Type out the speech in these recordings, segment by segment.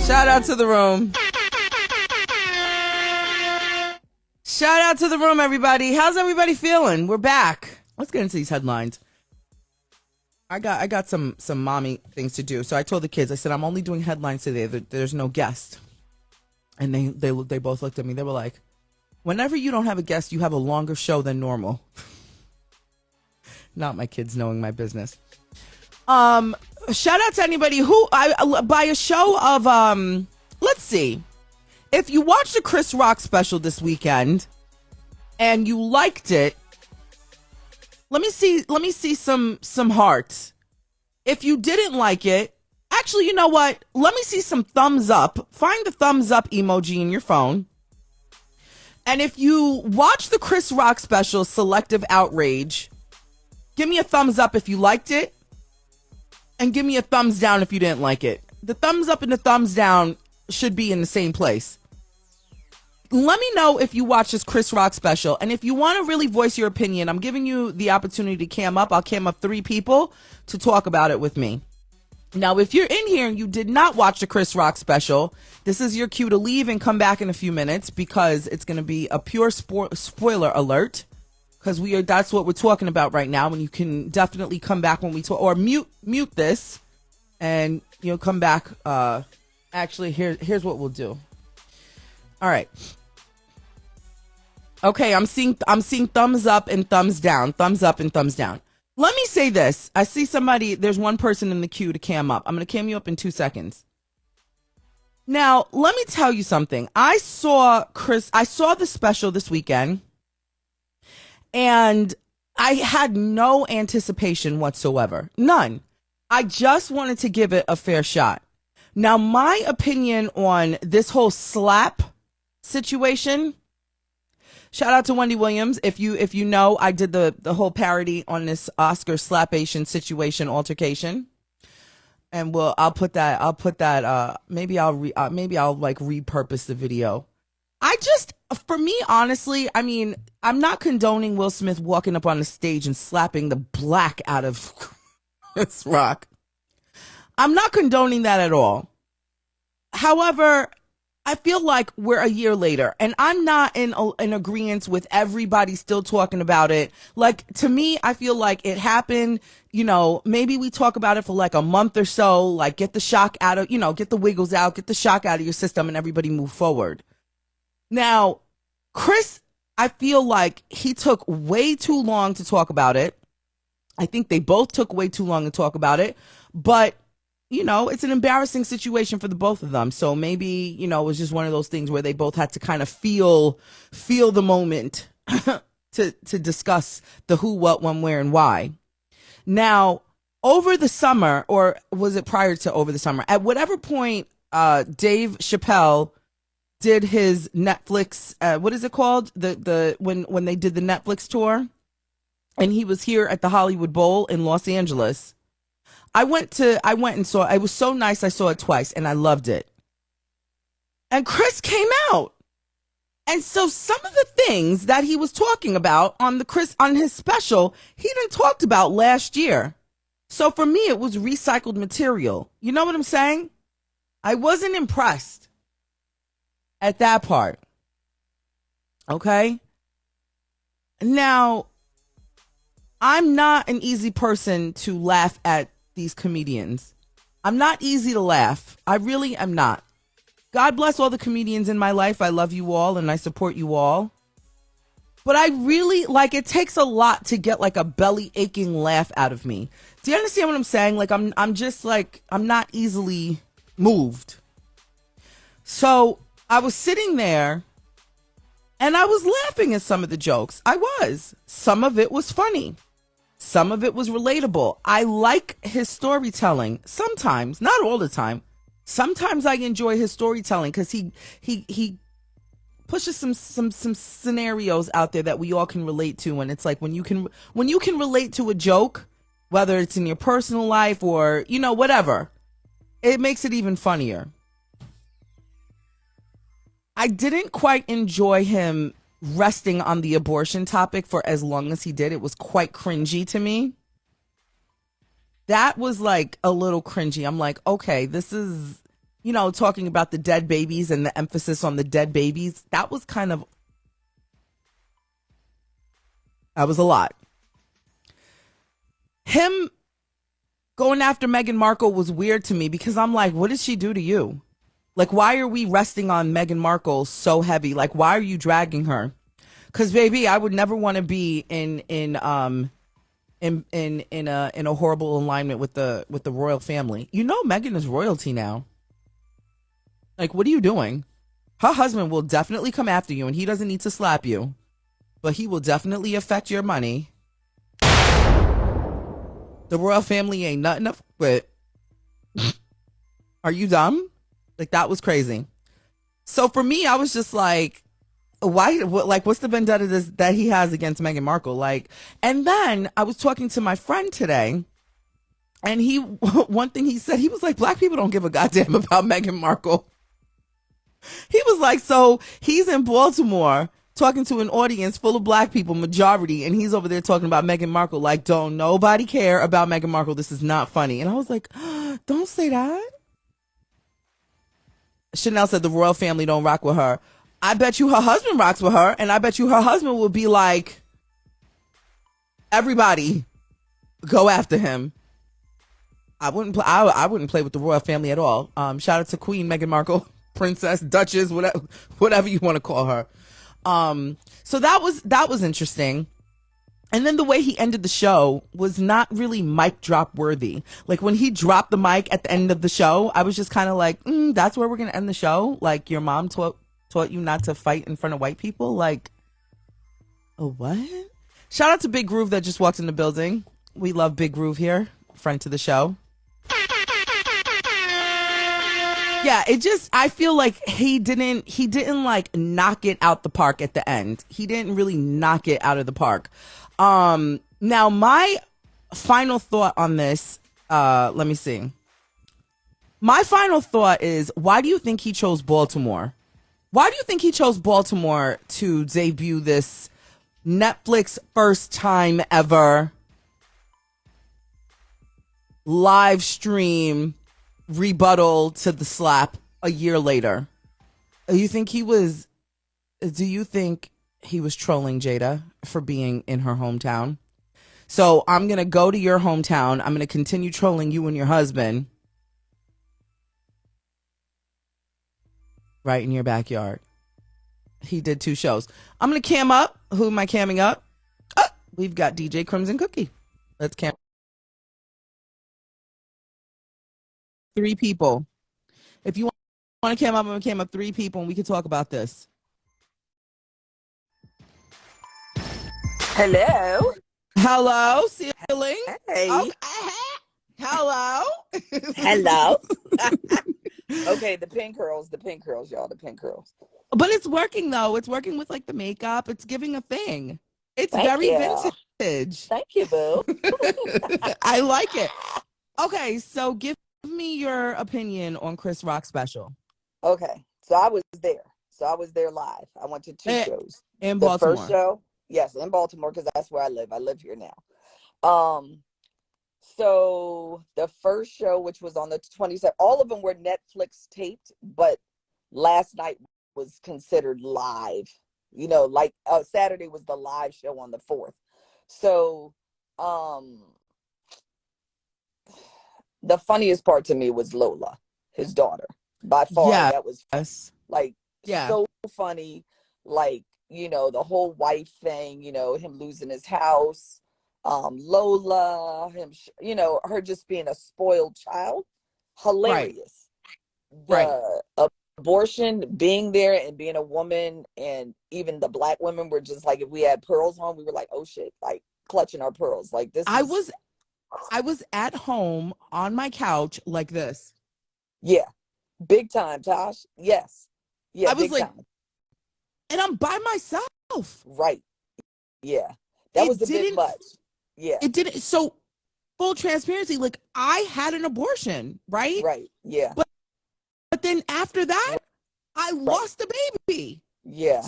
Shout out to the room. Shout out to the room, everybody. How's everybody feeling? We're back. Let's get into these headlines. I got some mommy things to do. So I told the kids, I said, I'm only doing headlines today. There's no guest. And they both looked at me. They were like, whenever you don't have a guest, you have a longer show than normal. Not my kids knowing my business. Shout out to anybody who by a show of let's see. If you watched the Chris Rock special this weekend and you liked it, let me see some hearts. If you didn't like it, actually, you know what? Let me see some thumbs up. Find the thumbs up emoji in your phone. And if you watch the Chris Rock special, Selective Outrage, give me a thumbs up if you liked it. And give me a thumbs down if you didn't like it. The thumbs up and the thumbs down should be in the same place. Let me know if you watch this Chris Rock special. And if you want to really voice your opinion, I'm giving you the opportunity to cam up. I'll cam up 3 people to talk about it with me. Now, if you're in here and you did not watch the Chris Rock special, this is your cue to leave and come back in a few minutes because it's going to be a pure spoiler alert. Because that's what we're talking about right now. And you can definitely come back when we talk, or mute this, and you'll come back. Actually, here's what we'll do. All right. Okay, I'm seeing thumbs up and thumbs down. Thumbs up and thumbs down. Let me say this. I see somebody. There's one person in the queue to cam up. I'm going to cam you up in 2 seconds. Now, let me tell you something. I saw the special this weekend. And I had no anticipation whatsoever. None. I just wanted to give it a fair shot. Now, my opinion on this whole slap situation, shout out to Wendy Williams. If you know, I did the whole parody on this Oscar slapation situation altercation. And I'll put that maybe I'll like repurpose the video. For me, honestly, I mean, I'm not condoning Will Smith walking up on the stage and slapping the black out of Chris Rock. I'm not condoning that at all. However, I feel like we're a year later, and I'm not in agreement with everybody still talking about it. Like, to me, I feel like it happened, maybe we talk about it for like a month or so, like get the shock out of, get the wiggles out, get the shock out of your system, and everybody move forward. Now, Chris, I feel like he took way too long to talk about it. I think they both took way too long to talk about it. But, it's an embarrassing situation for the both of them. So maybe, it was just one of those things where they both had to kind of feel the moment to discuss the who, what, when, where, and why. Now, over the summer, or was it prior to over the summer, at whatever point Dave Chappelle did his Netflix, what is it called? When they did the Netflix tour, and he was here at the Hollywood Bowl in Los Angeles. I went and saw it. It was so nice. I saw it twice and I loved it. And Chris came out. And so some of the things that he was talking about on his special, he done talked about last year. So for me, it was recycled material. You know what I'm saying? I wasn't impressed at that part. Okay? Now, I'm not an easy person to laugh at these comedians. I'm not easy to laugh. I really am not. God bless all the comedians in my life. I love you all and I support you all. But I really, it takes a lot to get like a belly aching laugh out of me. Do you understand what I'm saying? Like, I'm just like, I'm not easily moved. So I was sitting there and I was laughing at some of the jokes. I was. Some of it was funny. Some of it was relatable. I like his storytelling. Sometimes, not all the time. Sometimes I enjoy his storytelling because he pushes some scenarios out there that we all can relate to. And it's like when you can relate to a joke, whether it's in your personal life or, whatever, it makes it even funnier. I didn't quite enjoy him resting on the abortion topic for as long as he did. It was quite cringy to me. That was like a little cringy. I'm like, okay, this is talking about the dead babies and the emphasis on the dead babies, that was a lot. Him going after Meghan Markle was weird to me because I'm like, what did she do to you? Like, why are we resting on Meghan Markle so heavy? Like, why are you dragging her? Because, baby, I would never want to be in a horrible alignment with the royal family. Meghan is royalty now. Like, what are you doing? Her husband will definitely come after you, and he doesn't need to slap you, but he will definitely affect your money. The royal family ain't nothing up with. Are you dumb? Like, that was crazy. So for me, I was just like, why? What's the vendetta that he has against Meghan Markle? Like, and then I was talking to my friend today, and one thing he said, he was like, black people don't give a goddamn about Meghan Markle. He was like, so he's in Baltimore talking to an audience full of black people, majority, and he's over there talking about Meghan Markle. Like, don't nobody care about Meghan Markle. This is not funny. And I was like, don't say that. Chanel said the royal family don't rock with her. I bet you her husband rocks with her, and I bet you her husband will be like, everybody go after him. I wouldn't play with the royal family at all. Shout out to Queen Meghan Markle, Princess, Duchess, whatever you want to call her. So that was interesting. And then the way he ended the show was not really mic drop worthy. Like, when he dropped the mic at the end of the show, I was just kind of like, that's where we're going to end the show? Like, your mom taught you not to fight in front of white people? Like, what? Shout out to Big Groove that just walked in the building. We love Big Groove here, friend to the show. Yeah, I feel like he didn't like knock it out the park at the end. He didn't really knock it out of the park. Now my final thought on this, let me see. My final thought is, why do you think he chose Baltimore? Why do you think he chose Baltimore to debut this Netflix first time ever live stream rebuttal to the slap a year later? Do you think he was trolling Jada for being in her hometown? So I'm going to go to your hometown. I'm going to continue trolling you and your husband right in your backyard. He did 2 shows. I'm going to cam up. Who am I camming up? We've got DJ Crimson Cookie. Let's cam. 3 people. If you want to cam up, I'm going to cam up 3 people and we can talk about this. Hello. Hello, ceiling. Hey. Oh, hello. Hello. Okay, the pink curls, y'all, the pink curls. But it's working though. It's working with like the makeup. It's giving a thing. It's Thank very you. vintage. Thank you, boo. I like it. Okay, so give me your opinion on Chris Rock's special. Okay, so I was there live. I went to 2 shows. In Baltimore. The first show, yes, in Baltimore, because that's where I live. I live here now. So the first show, which was on the 27th, all of them were Netflix taped, but last night was considered live. Like Saturday was the live show on the 4th. So the funniest part to me was Lola, his daughter. By far, that was like so funny. Like, the whole wife thing, him losing his house, Lola, him, her just being a spoiled child. Hilarious. Right. The abortion, being there and being a woman, and even the black women were just like, if we had pearls on, we were like, oh shit, like clutching our pearls. Like this. I was at home on my couch like this. Yeah. Big time, Tosh. Yes. Yeah. I was like, time. And I'm by myself. Right. Yeah. That was a bit much. Yeah. It didn't. So full transparency, like I had an abortion, right? Right. Yeah. But then after that, I lost the baby. Yeah.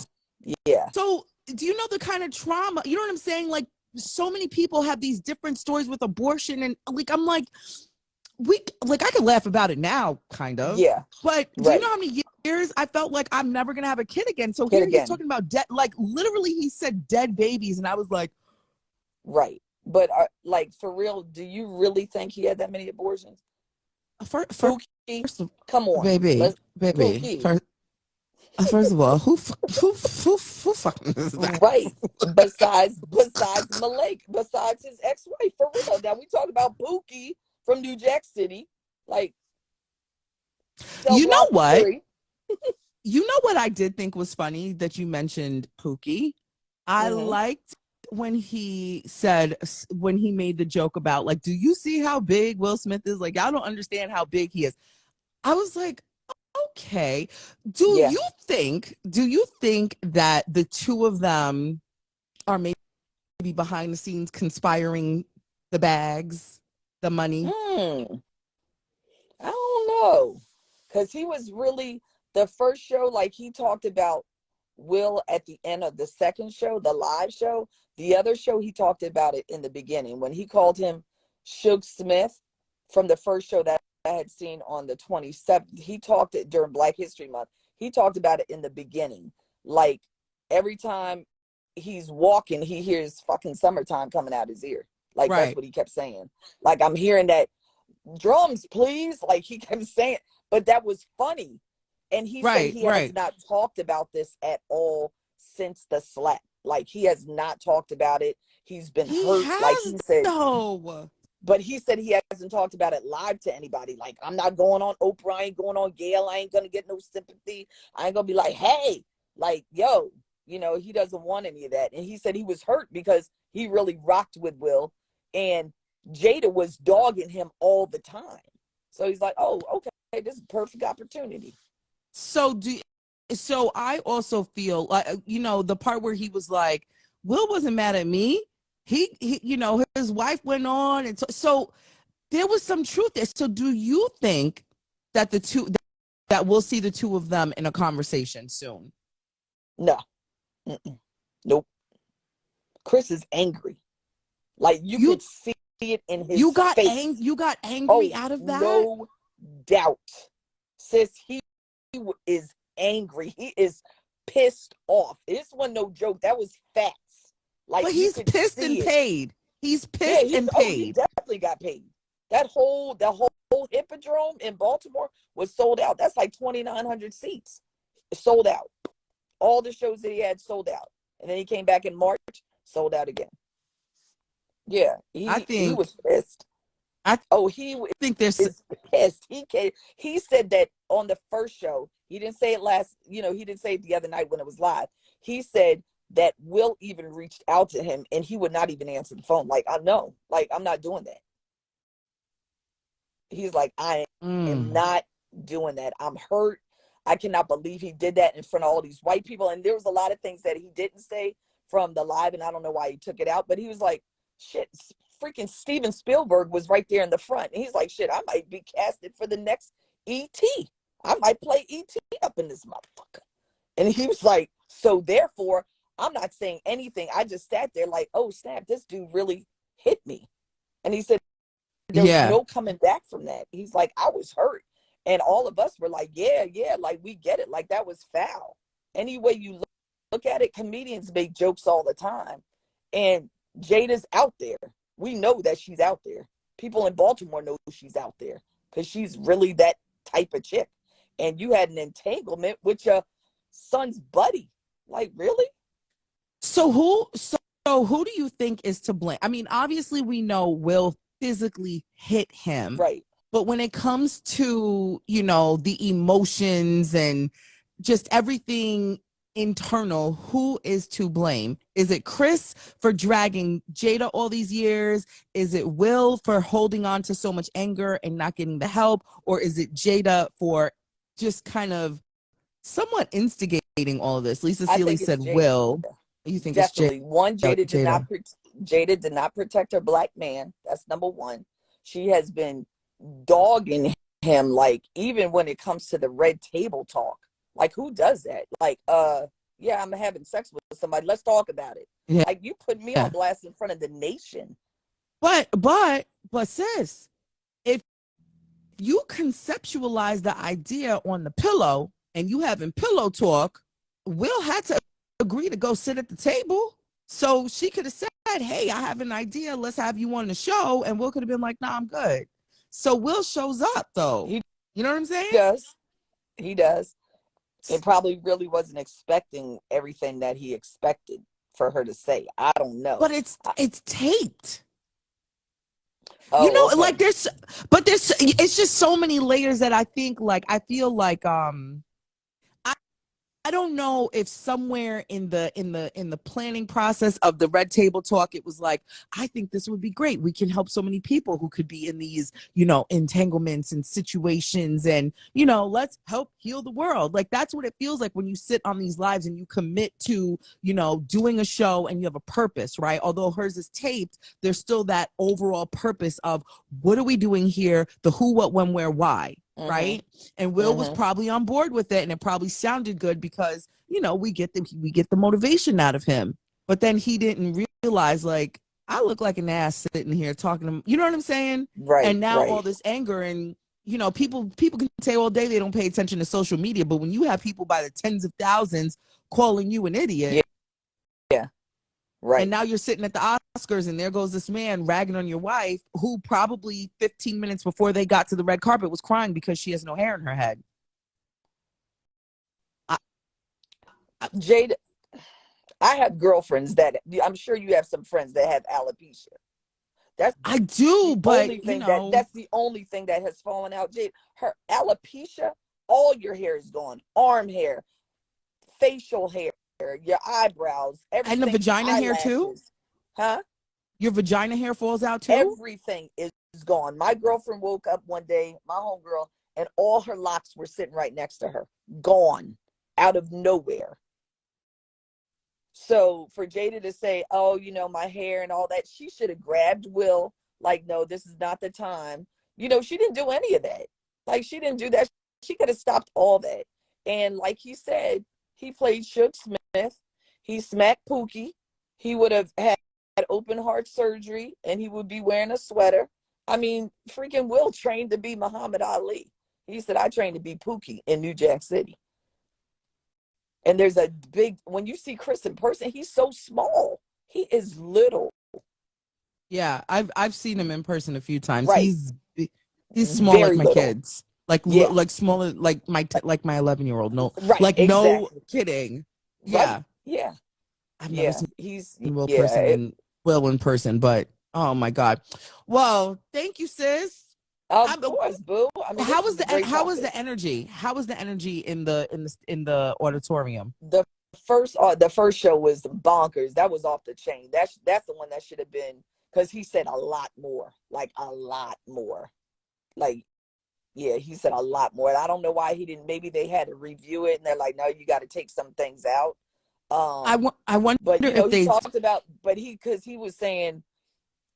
Yeah. So do you know the kind of trauma, you know what I'm saying? Like so many people have these different stories with abortion, and like, I'm like, I can laugh about it now, kind of. Yeah. But do you know how many years I felt like I'm never gonna have a kid again? So here he's talking about dead, like literally he said dead babies, and I was like, right. But like for real, do you really think he had that many abortions? First, come on, baby. First of all, who fucking is that? Right. Besides Malik, besides his ex-wife, for real. Now we talk about Pookie from New Jack City, like. You know what? You know what I did think was funny that you mentioned Pookie. I liked when he made the joke about like, do you see how big Will Smith is? Like, I don't understand how big he is. I was like, okay. Do you think that the two of them are maybe behind the scenes conspiring the bags, the money? I don't know. Because he was really, the first show, like he talked about Will at the end of the second show, the live show. The other show, he talked about it in the beginning when he called him Suge Smith from the first show that I had seen on the 27th. He talked it during Black History Month. He talked about it in the beginning. Like every time he's walking, he hears fucking Summertime coming out his ear. Like that's what he kept saying. Like, I'm hearing that, drums, please. Like he kept saying, but that was funny. And he said he has not talked about this at all since the slap. Like he has not talked about it. He's been hurt. Like he said, no. But he said he hasn't talked about it live to anybody. Like, I'm not going on Oprah. I ain't going on Gail. I ain't going to get no sympathy. I ain't going to be like, hey, like, yo, you know, he doesn't want any of that. And he said he was hurt because he really rocked with Will. And Jada was dogging him all the time. So he's like, oh, okay, this is a perfect opportunity. So I also feel like, you know, the part where he was like, Will wasn't mad at me. He you know, his wife went on. And so there was some truth there. So do you think that that we'll see the two of them in a conversation soon? No. Nope. Chris is angry. Like you could see it in his face. You got angry out of that? No doubt. Sis, he is angry. He is pissed off. This wasn't no joke. That was facts. Like, but he's pissed and paid. He's pissed and paid. He definitely got paid. The whole Hippodrome in Baltimore was sold out. That's like 2,900 seats. Sold out. All the shows that he had sold out. And then he came back in March, sold out again. Yeah, he was pissed. He think there's pissed. He said that on the first show. He didn't say it he didn't say it the other night when it was live. He said that Will even reached out to him and he would not even answer the phone. Like, I know, like, I'm not doing that. He's like, I am not doing that. I'm hurt. I cannot believe he did that in front of all these white people. And there was a lot of things that he didn't say from the live, and I don't know why he took it out, but he was like, shit, freaking Steven Spielberg was right there in the front. And he's like, shit, I might be casted for the next E.T. I might play E.T. up in this motherfucker. And he was like, so therefore, I'm not saying anything. I just sat there like, oh, snap, this dude really hit me. And he said, there's no coming back from that. He's like, I was hurt. And all of us were like, yeah, like, we get it. Like, that was foul. Any way you look at it, comedians make jokes all the time. And Jada's out there. We know that she's out there. People in Baltimore know she's out there because she's really that type of chick. And you had an entanglement with your son's buddy. Like, really? So who do you think is to blame? I mean, obviously we know Will physically hit him. Right. But when it comes to, you know, the emotions and just everything internal, who is to blame? Is it Chris for dragging Jada all these years? Is it Will for holding on to so much anger and not getting the help? Or is it Jada for just kind of somewhat instigating all of this? Lisa Seeley said Jada. Will. You think definitely it's Jada? One, Jada did not protect her black man. That's number one. She has been dogging him, like, even when it comes to the red table talk. Like, who does that? Like, yeah, I'm having sex with somebody. Let's talk about it. Yeah. Like, you put me on blast in front of the nation. But sis, if you conceptualize the idea on the pillow and you having pillow talk, Will had to agree to go sit at the table. So she could have said, hey, I have an idea. Let's have you on the show. And Will could have been like, nah, I'm good. So Will shows up, though. You know what I'm saying? He does. And probably really wasn't expecting everything that he expected for her to say. I don't know. But it's taped. Oh, you know, okay. Like there's it's just so many layers that I think, like, I feel like I don't know if somewhere in the planning process of the Red Table Talk, it was like, I think this would be great. We can help so many people who could be in these, you know, entanglements and situations, and, you know, let's help heal the world. Like, that's what it feels like when you sit on these lives and you commit to, you know, doing a show and you have a purpose, right? Although hers is taped, there's still that overall purpose of what are we doing here? The who, what, when, where, why. Mm-hmm. Right. And Will was probably on board with it, and it probably sounded good because, you know, we get the motivation out of him. But then he didn't realize, like, I look like an ass sitting here talking to him. You know what I'm saying? Right. And now all this anger, and, you know, people can say all day they don't pay attention to social media, but when you have people by the tens of thousands calling you an idiot. Yeah. Right. And now you're sitting at the Oscars and there goes this man ragging on your wife, who probably 15 minutes before they got to the red carpet was crying because she has no hair in her head. Jada, I have girlfriends that, I'm sure you have some friends that have alopecia. I do, but you know, that's the only thing that has fallen out. Jada, her alopecia, all your hair is gone. Arm hair, facial hair, your eyebrows, everything. And the vagina eyelashes. Hair too? Huh? Your vagina hair falls out too? Everything is gone. My girlfriend woke up one day, my homegirl, and all her locks were sitting right next to her. Gone. Out of nowhere. So for Jada to say, oh, you know, my hair and all that, she should have grabbed Will. Like, no, this is not the time. You know, she didn't do any of that. Like, she didn't do that. She could have stopped all that. And like he said, he played Suge Smith. He smacked Pookie. He would have had open heart surgery and he would be wearing a sweater. I mean, freaking Will trained to be Muhammad Ali. He said, I trained to be Pookie in New Jack City. And there's a big, when you see Chris in person, he's so small. He is little. Yeah, I've seen him in person a few times. Right. He's small, very like my little. Kids. Like, yeah. Like smaller, like my 11-year-old. No, right, like exactly. No kidding. Yeah, right. Yeah. I've never seen Will in person, but oh my God. Well, thank you, sis. Of course, boo. I mean, how was the energy? How was the energy in the auditorium? The first show was bonkers. That was off the chain. That's the one that should have been, because he said a lot more. Like a lot more. Like, yeah, he said a lot more. And I don't know why he didn't. Maybe they had to review it and they're like, no, you got to take some things out. I wonder, but you know, if they talked about, but because he was saying,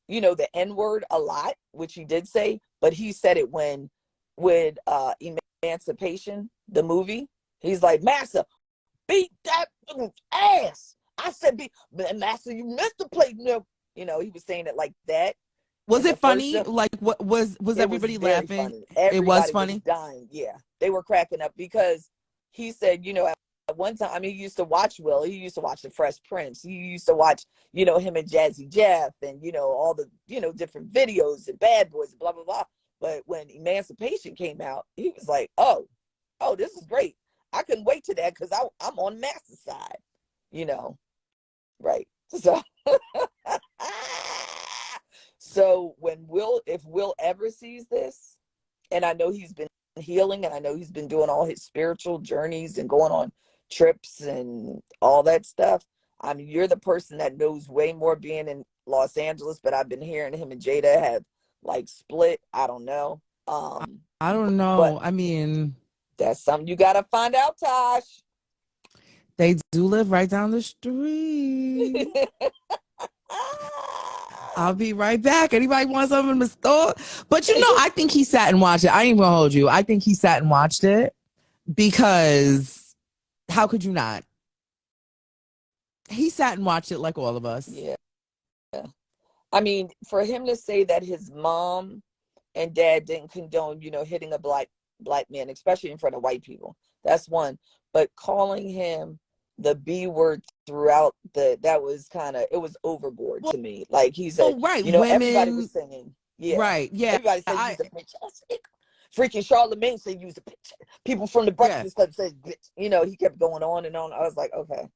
you know, the N-word a lot, which he did say, but he said it with Emancipation, the movie. He's like, Massa, beat that ass. I said, Massa, you missed the plate. No, you know, he was saying it like that. Was it funny? Like, what was everybody laughing? Everybody it was funny. Was dying. Yeah, they were cracking up because he said, you know, at one time, I mean, he used to watch Will. He used to watch The Fresh Prince. He used to watch, you know, him and Jazzy Jeff and, you know, all the, you know, different videos and Bad Boys and blah, blah, blah. But when Emancipation came out, he was like, oh, this is great. I couldn't wait to that because I'm on Massa's side, you know. Right. So, so if Will ever sees this, and I know he's been healing and I know he's been doing all his spiritual journeys and going on trips and all that stuff. I mean, you're the person that knows way more being in Los Angeles, but I've been hearing him and Jada have like split. I don't know. I don't know. I mean, that's something you got to find out, Tosh. They do live right down the street. I'll be right back. Anybody want something in the store? But you know, I think he sat and watched it. I ain't even gonna hold you. I think he sat and watched it because how could you not? He sat and watched it like all of us. Yeah. I mean, for him to say that his mom and dad didn't condone, hitting a black man, especially in front of white people. That's one. But calling him the B word throughout that was it was overboard to me. Like he said, right, women, everybody was saying, right, yeah, everybody said use a bitch. Freaking Charlemagne said use a bitch. People from the Breakfast Club said bitch. He kept going on and on. I was like, okay,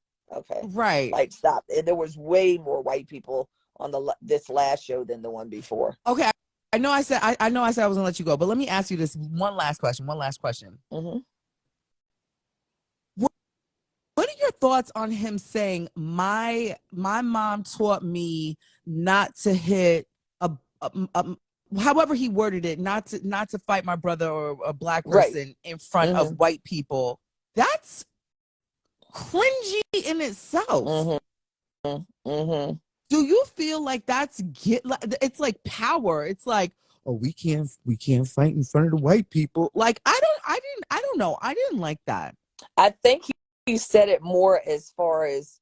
right, like stop. And there was way more white people on this last show than the one before. Okay, I know I said I was gonna let you go, but let me ask you this one last question. Mm-hmm. What are your thoughts on him saying my mom taught me not to hit however he worded it, not to fight my brother or a black person in front of white people? That's cringy in itself. Do you feel like it's like power? It's like, oh, we can't fight in front of the white people. Like I don't know. I didn't like that. I think he said it more as far as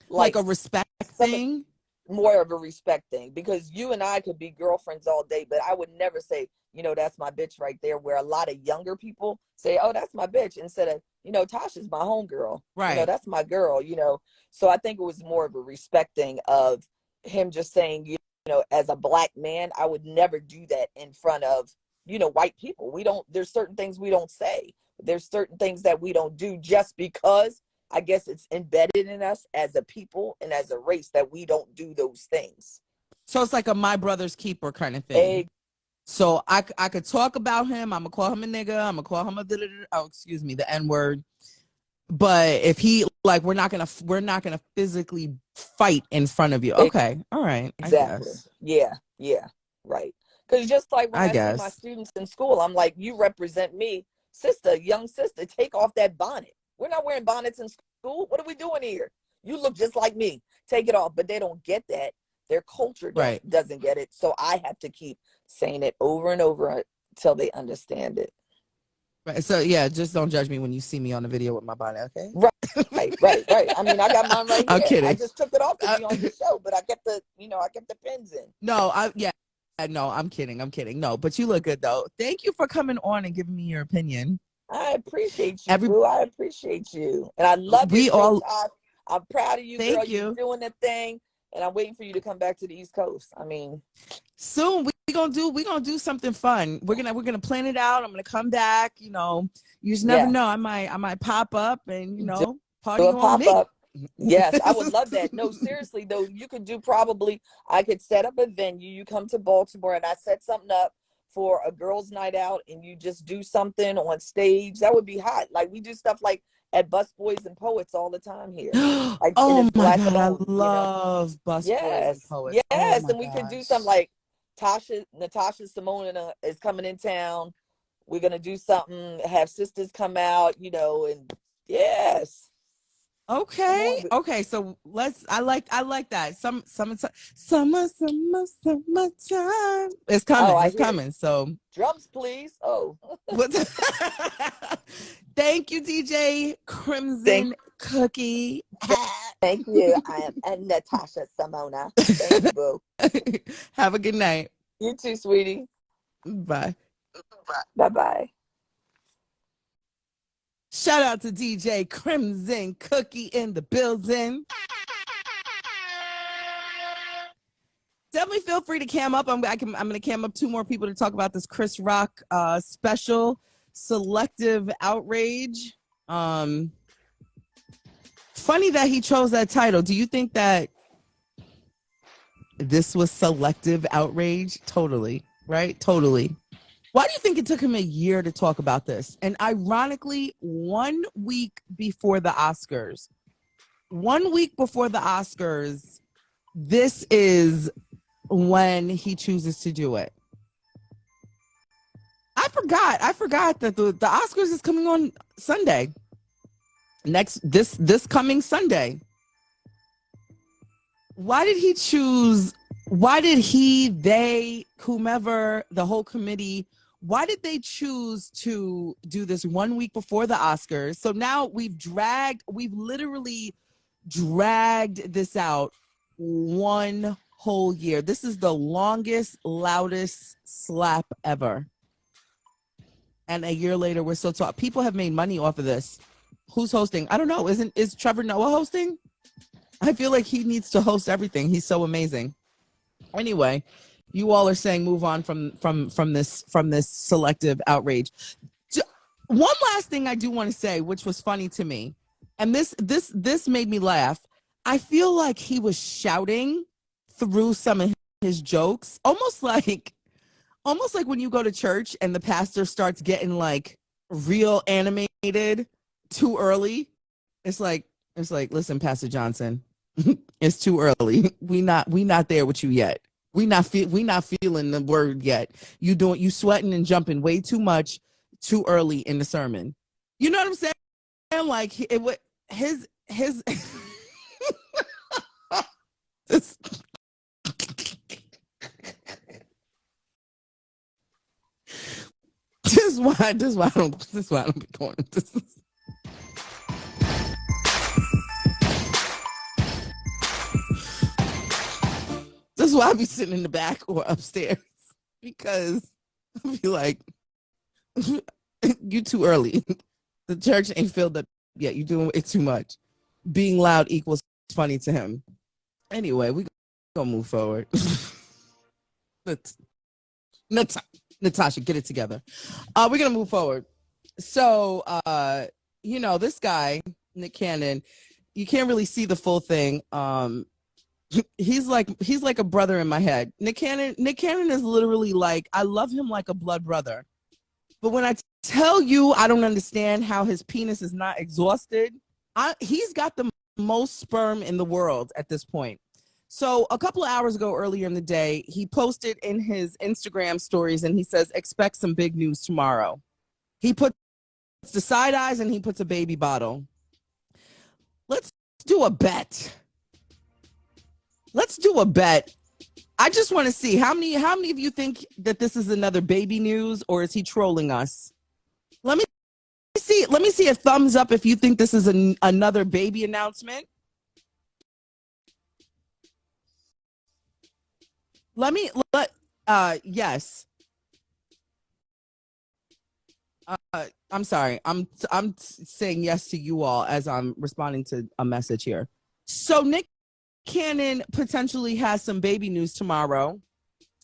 like a respect thing. More of a respect thing, because you and I could be girlfriends all day, but I would never say, that's my bitch right there, where a lot of younger people say, oh, that's my bitch, instead of, Tasha's my homegirl. Right. That's my girl, So I think it was more of a respecting of him just saying, as a black man, I would never do that in front of, white people. There's certain things we don't say. There's certain things that we don't do just because I guess it's embedded in us as a people and as a race that we don't do those things. So it's like a my brother's keeper kind of thing. So I could talk about him. I'm gonna call him a nigga. I'm gonna call him the N-word. But if he we're not gonna physically fight in front of you. Okay, all right. Exactly. Yeah, right. Because just like when I see my students in school, I'm like, you represent me, sister, young sister. Take off that bonnet. We're not wearing bonnets in school. What are we doing here? You look just like me. Take it off. But they don't get that. Their culture doesn't get it. So I have to keep saying it over and over until they understand it. Right. So yeah, just don't judge me when you see me on the video with my bonnet, okay? Right. I mean, I got mine right here. I'm kidding. I just took it off to be on the show, but I kept the pins in. No, I'm kidding. No, but you look good though. Thank you for coming on and giving me your opinion. I appreciate you, Boo. I appreciate you. And I love you. I'm proud of you, girl. You're doing the thing. And I'm waiting for you to come back to the East Coast. I mean, soon we're gonna do something fun. We're gonna plan it out. I'm gonna come back. You just never know. I might pop up and party on me. Up. Yes, I would love that. No, seriously though, you could do I could set up a venue. You come to Baltimore and I set something up for a girls' night out, and you just do something on stage. That would be hot. Like we do stuff like at Busboys and Poets all the time here. Like, oh my God, I love Busboys and Poets. Yes, and we could do something like Natasha Simone is coming in town. We're gonna do something, have sisters come out, and yes. Okay. So I like that. Summertime. It's coming. It's coming. So drums, please. Oh. Thank you, DJ Crimson Cookie. Thank you. I am Natasha Simona. Thank you, Boo. Have a good night. You too, sweetie. Bye. Bye. Shout out to DJ Crimson Cookie in the building. Definitely feel free to cam up. I'm going to cam up 2 more people to talk about this Chris Rock special, Selective Outrage. Funny that he chose that title. Do you think that this was selective outrage? Totally, right? Totally. Why do you think it took him a year to talk about this? And ironically, 1 week before the Oscars, this is when he chooses to do it. I forgot that the Oscars is coming on Sunday. This coming Sunday. Why did they, whomever, the whole committee, why did they choose to do this 1 week before the Oscars? So now we've literally dragged this out 1 whole year. This is the longest, loudest slap ever. And a year later, we're still talking. People have made money off of this. Who's hosting? I don't know. Is Trevor Noah hosting? I feel like he needs to host everything. He's so amazing. Anyway, you all are saying move on from this selective outrage. One last thing I do want to say, which was funny to me, and this made me laugh. I feel like he was shouting through some of his jokes, almost like when you go to church and the pastor starts getting like real animated too early. It's like, listen, Pastor Johnson, it's too early. We not there with you yet. We not feeling the word yet. You sweating and jumping way too much too early in the sermon. You know what I'm saying? Like his this, this is why I don't be going into this. This is why I be sitting in the back or upstairs, because I be like, you too early. The church ain't filled up yet. You doing it too much. Being loud equals funny to him. Anyway, we gonna move forward. Natasha, get it together. We're gonna move forward. So, this guy, Nick Cannon, you can't really see the full thing. He's like a brother in my head. Nick Cannon is literally like, I love him like a blood brother. But when I tell you I don't understand how his penis is not exhausted, he's got the most sperm in the world at this point. So a couple of hours ago, earlier in the day, he posted in his Instagram stories and he says, expect some big news tomorrow. He puts the side eyes and he puts a baby bottle. Let's do a bet. I just want to see how many of you think that this is another baby news, or is he trolling us? Let me see a thumbs up if you think this is another baby announcement. Yes. I'm sorry. I'm saying yes to you all as I'm responding to a message here. So Nick Cannon potentially has some baby news tomorrow,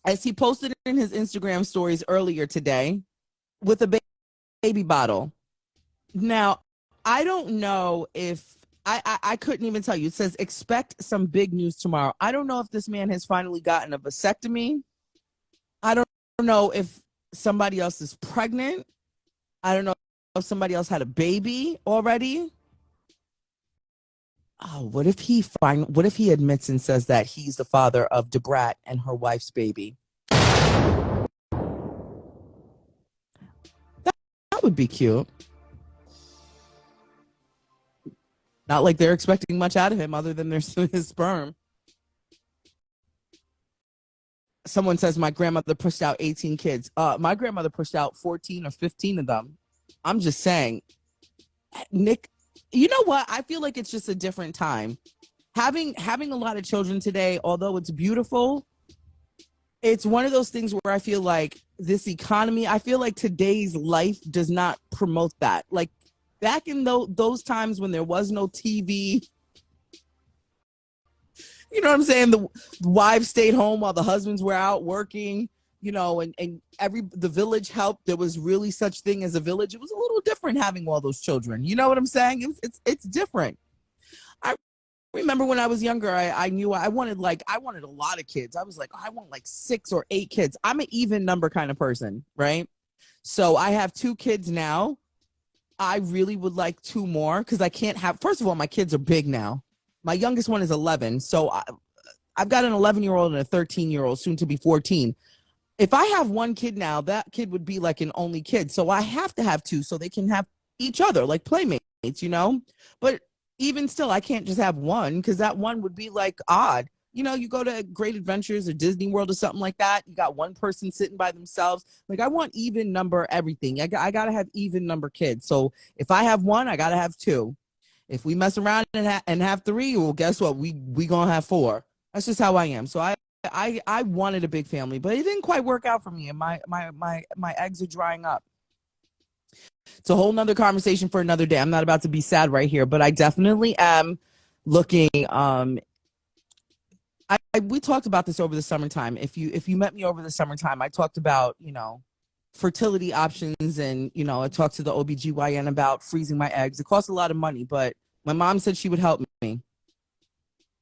as he posted in his Instagram stories earlier today, with a baby bottle. Now, I don't know if I couldn't even tell you. It says expect some big news tomorrow. I don't know if this man has finally gotten a vasectomy. I don't know if somebody else is pregnant. I don't know if somebody else had a baby already. Oh, what if he admits and says that he's the father of Debrat and her wife's baby? That would be cute. Not like they're expecting much out of him other than his sperm. Someone says my grandmother pushed out 18 kids. My grandmother pushed out 14 or 15 of them. I'm just saying, Nick, you know what? I feel like it's just a different time. Having a lot of children today, although it's beautiful, it's one of those things where I feel like this economy, I feel like today's life does not promote that. Like back in those times when there was no TV, you know what I'm saying? The wives stayed home while the husbands were out working, and the village helped. There was really such thing as a village. It was a little different having all those children. You know what I'm saying? It's different. I remember when I was younger, I knew I wanted a lot of kids. I was like, I want like 6 or 8 kids. I'm an even number kind of person, right? So I have 2 kids now. I really would like 2 more because I can't have, first of all, my kids are big now. My youngest one is 11. So I've got an 11-year-old and a 13-year-old, soon to be 14. If I have 1 kid now, that kid would be like an only kid. So I have to have 2 so they can have each other, like playmates, But even still, I can't just have 1 because that 1 would be like odd. You go to Great Adventures or Disney World or something like that. You got 1 person sitting by themselves. Like I want even number everything. I got to have even number kids. So if I have 1, I got to have 2. If we mess around and have 3, well, guess what? We going to have 4. That's just how I am. So I I wanted a big family, but it didn't quite work out for me, and my eggs are drying up. It's a whole nother conversation for another day. I'm not about to be sad right here, but I definitely am looking. We talked about this over the summertime. If you met me over the summertime, I talked about, fertility options, and, I talked to the OBGYN about freezing my eggs. It costs a lot of money, but my mom said she would help me.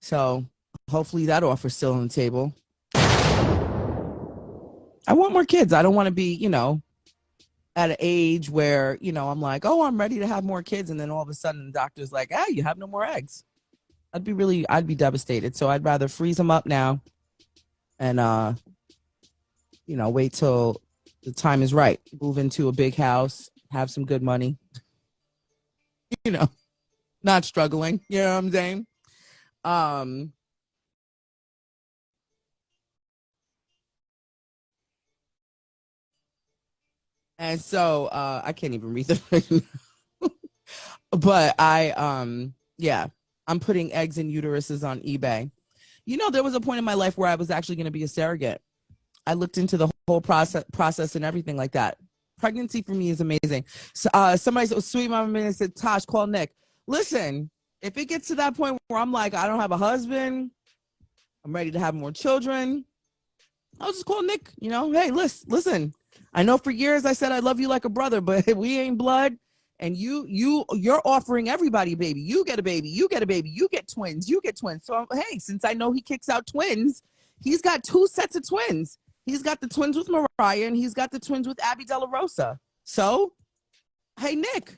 So hopefully that offer's still on the table. I want more kids. I don't want to be, at an age where, I'm like, oh, I'm ready to have more kids. And then all of a sudden the doctor's like, you have no more eggs. I'd be devastated. So I'd rather freeze them up now and, wait till the time is right. Move into a big house, have some good money, not struggling. You know what I'm saying? And so I can't even read the but I'm putting eggs and uteruses on eBay. There was a point in my life where I was actually going to be a surrogate. I looked into the whole process and everything like that. Pregnancy for me is amazing. So, somebody said, Sweet Mama Minute said, Tosh, call Nick. Listen, if it gets to that point where I'm like, I don't have a husband, I'm ready to have more children, I'll just call Nick. Hey, listen. I know for years I said I love you like a brother, but we ain't blood. And you're offering everybody a baby. You get a baby. You get a baby. You get twins. You get twins. So, hey, since I know he kicks out twins, he's got 2 sets of twins. He's got the twins with Mariah, and he's got the twins with Abby De La Rosa. So, hey, Nick,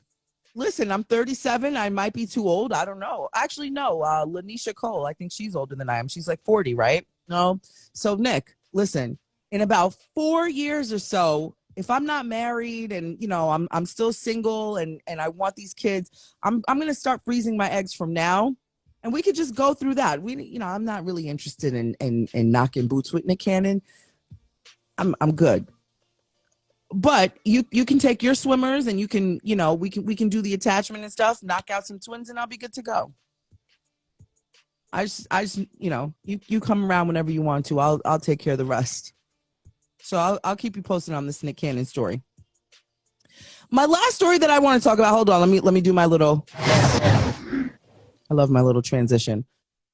listen, I'm 37. I might be too old. I don't know. Actually, no. Lanisha Cole, I think she's older than I am. She's like 40, right? No. So, Nick, listen, in about 4 years or so, if I'm not married and, I'm still single and I want these kids, I'm going to start freezing my eggs from now. And we could just go through that. I'm not really interested in knocking boots with Nick Cannon. I'm good. But you can take your swimmers and you can, we can do the attachment and stuff, knock out some twins, and I'll be good to go. I just you come around whenever you want to. I'll take care of the rest. So I'll keep you posted on this Nick Cannon story. My last story that I want to talk about. Hold on, let me do my little. I love my little transition.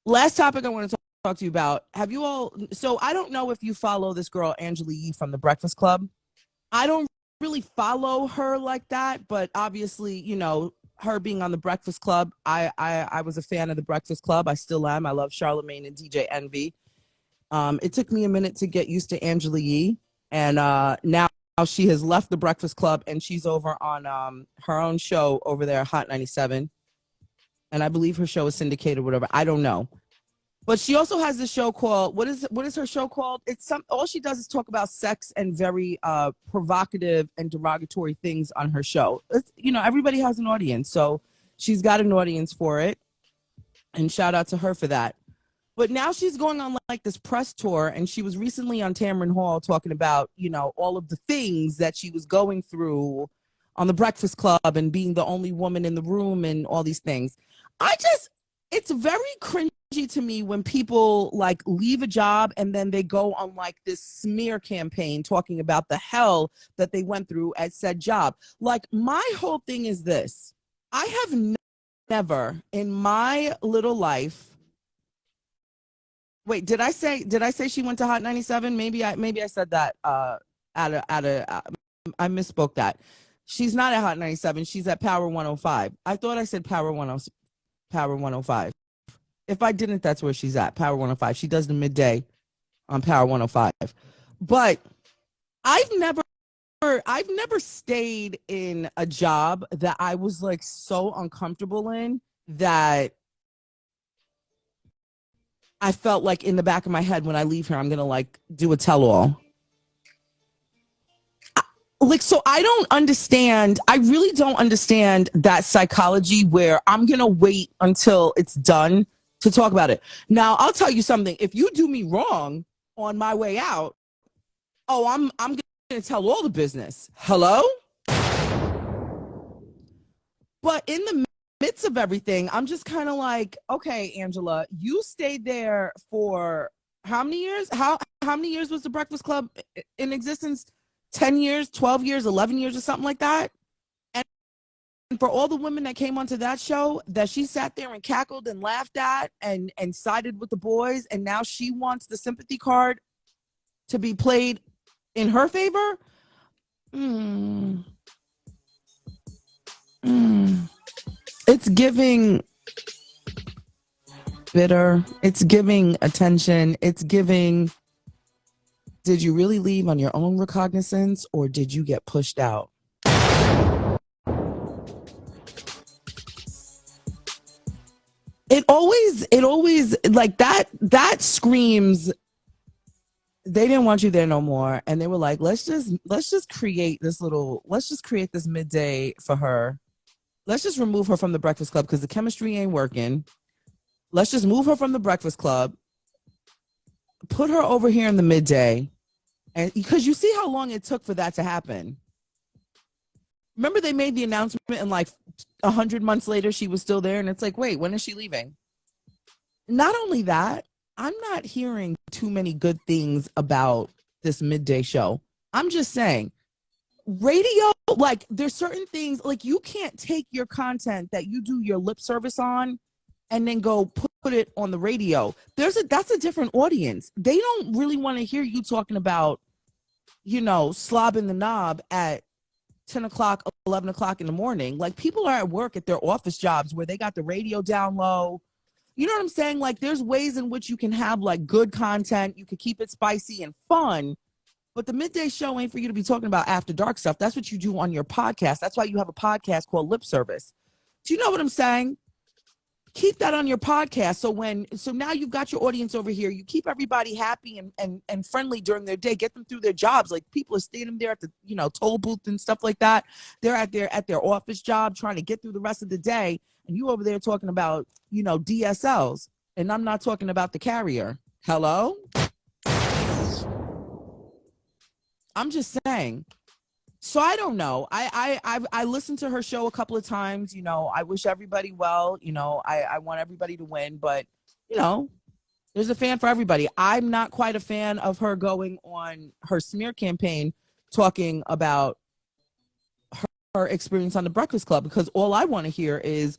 Last topic I want to talk to you about. Have you all? So I don't know if you follow this girl Angela Yee from The Breakfast Club. I don't really follow her like that, but obviously, her being on The Breakfast Club, I was a fan of The Breakfast Club. I still am. I love Charlamagne and DJ Envy. It took me a minute to get used to Angela Yee, and now she has left The Breakfast Club and she's over on her own show over there, Hot 97. And I believe her show is syndicated, whatever. I don't know. But she also has this show called, what is her show called? All she does is talk about sex and very provocative and derogatory things on her show. Everybody has an audience, so she's got an audience for it. And shout out to her for that. But now she's going on like this press tour, and she was recently on Tamron Hall talking about, all of the things that she was going through on The Breakfast Club and being the only woman in the room and all these things. It's very cringy to me when people like leave a job and then they go on like this smear campaign talking about the hell that they went through at said job. Like, my whole thing is this. I have never in my little life. Wait, did I say she went to Hot 97? Maybe I said that I misspoke that. She's not at Hot 97. She's at Power 105. I thought I said Power 105. If I didn't, that's where she's at, Power 105. She does the midday on Power 105. But I've never stayed in a job that I was like so uncomfortable in that I felt like in the back of my head when I leave here, I'm going to like do a tell-all. So I really don't understand that psychology where I'm going to wait until it's done to talk about it. Now, I'll tell you something. If you do me wrong on my way out, I'm going to tell all the business. Hello? But in the midst of everything, I'm just kind of like, okay, Angela, you stayed there for How many years? How many years was the Breakfast Club in existence? 10 years, 12 years, 11 years, or something like that. And for all the women that came onto that show that she sat there and cackled and laughed at and sided with the boys, and now she wants the sympathy card to be played in her favor. It's giving bitter. It's giving attention. It's giving, did you really leave on your own recognizance, or did you get pushed out? It always like that screams they didn't want you there no more, and they were like, let's just create this midday for her. Let's just remove her from the Breakfast Club because the chemistry ain't working. Let's just move her from the Breakfast Club, put her over here in the midday, and because you see how long it took for that to happen. Remember, they made the announcement, and like 100 months later, she was still there, and it's like, wait, when is she leaving? Not only that, I'm not hearing too many good things about this midday show. I'm just saying, radio, like, there's certain things, like, you can't take your content that you do your lip service on and then go put it on the radio. That's a different audience. They don't really want to hear you talking about, slobbing the knob at 10 o'clock, 11 o'clock in the morning. Like, people are at work at their office jobs where they got the radio down low. You know what I'm saying? Like, there's ways in which you can have like good content. You can keep it spicy and fun, but the midday show ain't for you to be talking about after dark stuff. That's what you do on your podcast. That's why you have a podcast called Lip Service. Do you know what I'm saying? Keep that on your podcast. So now you've got your audience over here. You keep everybody happy and friendly during their day. Get them through their jobs. Like, people are standing there at the, toll booth and stuff like that. They're at their office job trying to get through the rest of the day. And you over there talking about, DSLs. And I'm not talking about the carrier. Hello? I'm just saying. So I don't know. I listened to her show a couple of times. I wish everybody well. I want everybody to win, but there's a fan for everybody. I'm not quite a fan of her going on her smear campaign talking about her experience on the Breakfast Club, because all I want to hear is,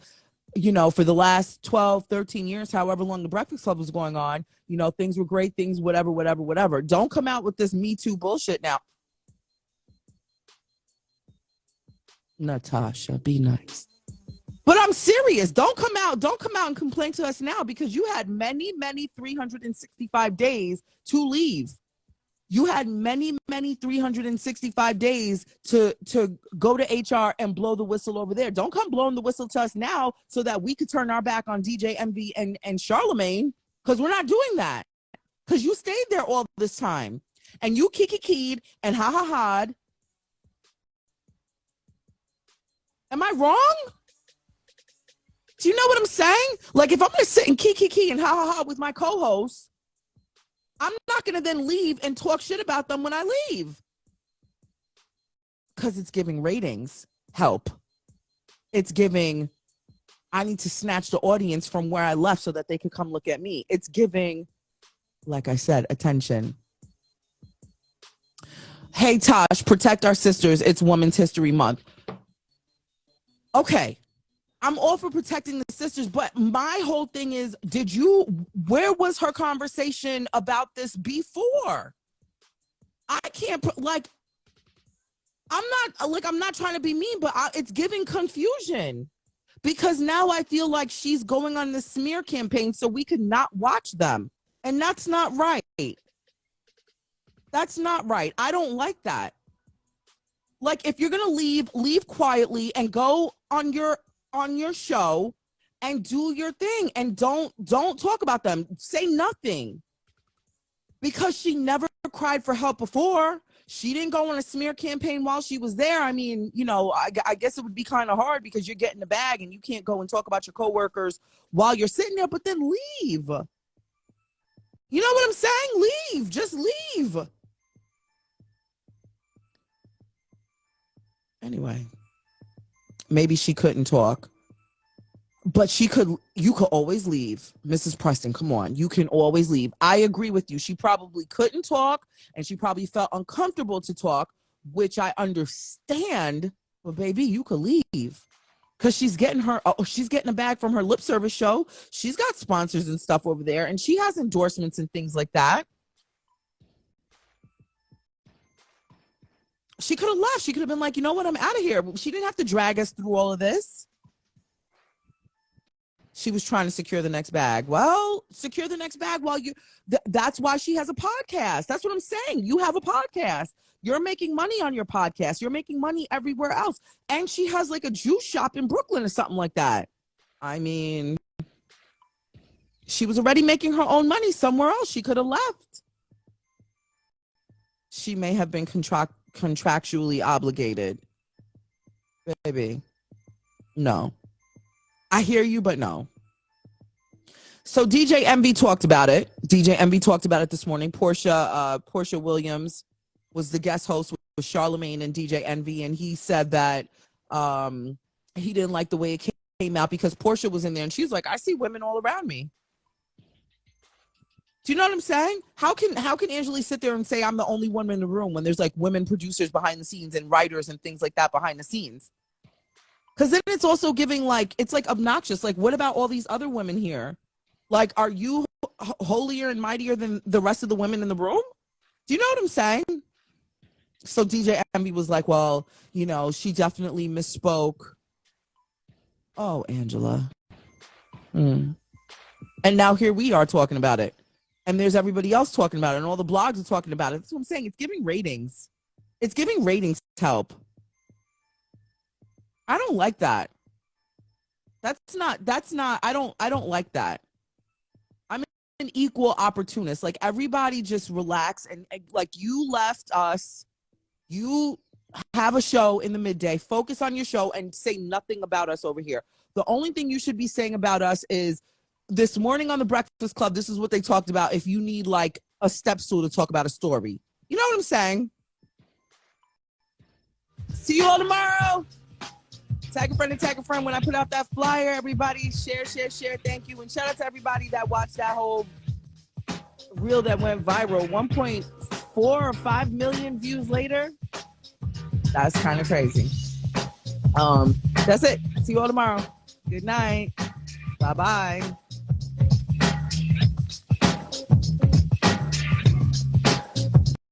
for the last 12, 13 years, however long the Breakfast Club was going on, things were great, things, whatever. Don't come out with this Me Too bullshit now. Natasha, be nice. But I'm serious. Don't come out and complain to us now, because you had many 365 days to leave. You had many 365 days to go to HR and blow the whistle over there. Don't come blowing the whistle to us now so that we could turn our back on DJ Envy and Charlamagne, because we're not doing that. Because you stayed there all this time and you kiki-keyed and ha-ha-ha'd. Am I wrong? Do you know what I'm saying? Like, if I'm going to sit and kiki and ha-ha-ha with my co-hosts, I'm not going to then leave and talk shit about them when I leave. Because it's giving ratings help. It's giving, I need to snatch the audience from where I left so that they could come look at me. It's giving, like I said, attention. Hey, Tosh, protect our sisters. It's Women's History Month. Okay, I'm all for protecting the sisters, but my whole thing is, where was her conversation about this before? I can't, I'm not trying to be mean, but it's giving confusion, because now I feel like she's going on the smear campaign so we could not watch them. And that's not right. That's not right. I don't like that. Like, if you're going to leave quietly and go on your show and do your thing, and don't talk about them. Say nothing. Because she never cried for help before. She didn't go on a smear campaign while she was there. I mean, I guess it would be kind of hard because you're getting the bag and you can't go and talk about your coworkers while you're sitting there, but then leave. You know what I'm saying? Leave. Just leave. Anyway, maybe she couldn't talk. But you could always leave. Mrs. Preston, come on. You can always leave. I agree with you. She probably couldn't talk and she probably felt uncomfortable to talk, which I understand. But baby, you could leave. Because she's getting a bag from her lip service show. She's got sponsors and stuff over there, and she has endorsements and things like that. She could have left. She could have been like, you know what, I'm out of here. She didn't have to drag us through all of this. She was trying to secure the next bag. Well, secure the next bag while that's why she has a podcast. That's what I'm saying. You have a podcast. You're making money on your podcast. You're making money everywhere else. And she has like a juice shop in Brooklyn or something like that. I mean, she was already making her own money somewhere else. She could have left. She may have been contractually obligated. Baby, no. I hear you, but no. So DJ Envy talked about it. DJ Envy talked about it this morning. Portia Williams was the guest host with Charlemagne and DJ Envy, and he said that he didn't like the way it came out because Portia was in there, and she's like, I see women all around me. Do you know what I'm saying? How can Angela sit there and say I'm the only woman in the room when there's like women producers behind the scenes and writers and things like that behind the scenes? Because then it's also giving like, it's like obnoxious. Like, what about all these other women here? Like, are you holier and mightier than the rest of the women in the room? Do you know what I'm saying? So DJ Envy was like, well, you know, she definitely misspoke. Oh, Angela. And now here we are talking about it. And there's everybody else talking about it. And all the blogs are talking about it. That's what I'm saying. It's giving ratings. It's giving ratings help. I don't like that. I don't like that. I'm an equal opportunist. Like, everybody just relax and like, you left us. You have a show in the midday. Focus on your show and say nothing about us over here. The only thing you should be saying about us is this morning on the Breakfast Club, this is what they talked about. If you need like a step stool to talk about a story, you know what I'm saying? See you all tomorrow. Tag a friend when I put out that flyer. Everybody share. Thank you. And shout out to everybody that watched that whole reel that went viral. 1.4 or 5 million views later. That's kind of crazy. That's it. See you all tomorrow. Good night. Bye-bye.